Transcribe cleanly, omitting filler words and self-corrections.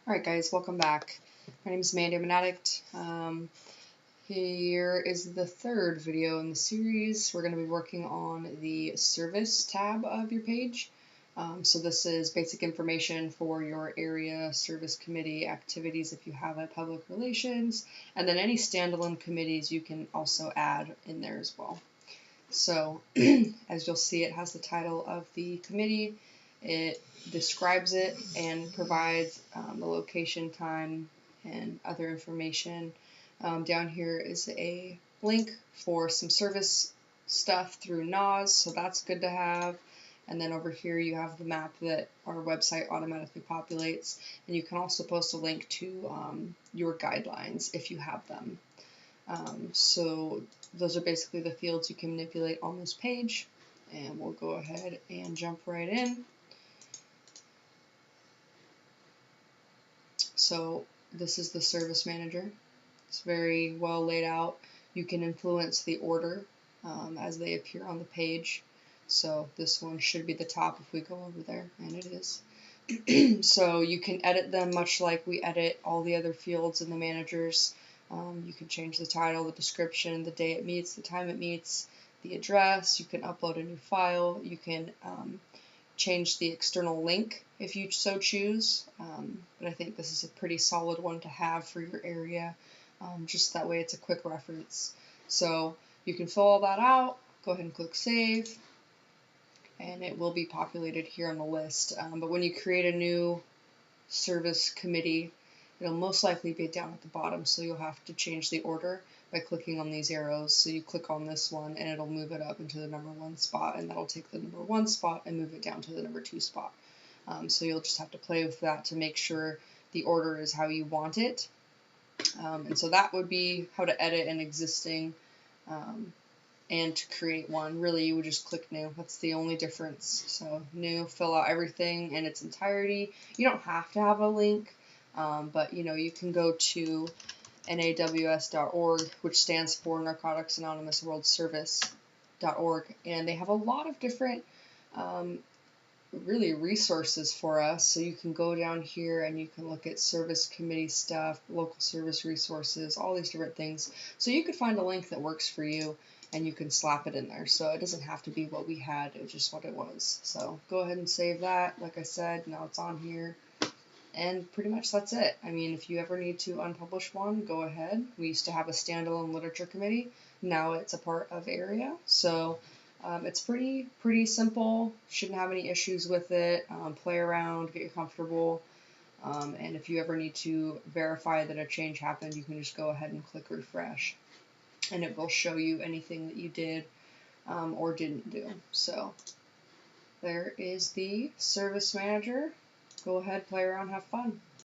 Alright guys, welcome back. My name is Mandy, I'm an addict. Here is the third video in the series. We're going to be working on the service tab of your page. So this is basic information for your area service committee activities if you have a public relations, and then any standalone committees you can also add in there as well. So as you'll see, it has the title of the committee. It describes it and provides the location, time, and other information. Down here is a link for some service stuff through NOS, so that's good to have. And then over here you have the map that our website automatically populates, and you can also post a link to your guidelines if you have them. So those are basically the fields you can manipulate on this page, and we'll go ahead and jump right in. So this is the service manager. It's very well laid out. You can influence the order as they appear on the page. So this one should be the top if we go over there, and it is. So you can edit them much like we edit all the other fields in the managers. You can change the title, the description, the day it meets, the time it meets, the address. You can upload a new file. You can change the external link if you so choose. But I think this is a pretty solid one to have for your area. Just that way it's a quick reference. So you can fill all that out. Go ahead and click save, and it will be populated here on the list. But when you create a new service committee, it'll most likely be down at the bottom, so you'll have to change the order by clicking on these arrows. So you click on this one and it'll move it up into the number 1 spot, and that'll take the number 1 spot and move it down to the number 2 spot. So you'll just have to play with that to make sure the order is how you want it. And so that would be how to edit an existing and to create one. Really, you would just click new. That's the only difference. So new, fill out everything in its entirety. You don't have to have a link, but you can go to naws.org, which stands for Narcotics Anonymous World Service.org, and they have a lot of different really resources for us. So you can go down here and you can look at service committee stuff, local service resources, all these different things. So you could find a link that works for you and you can slap it in there. So it doesn't have to be what we had, it's just what it was. So go ahead and save that. Like I said, now it's on here. And pretty much that's it. I mean, if you ever need to unpublish one, go ahead. We used to have a standalone literature committee. Now it's a part of AREA. So it's pretty simple. Shouldn't have any issues with it. Play around, get you comfortable. And if you ever need to verify that a change happened, you can just go ahead and click refresh, and it will show you anything that you did or didn't do. So there is the service manager. Go ahead, play around, have fun.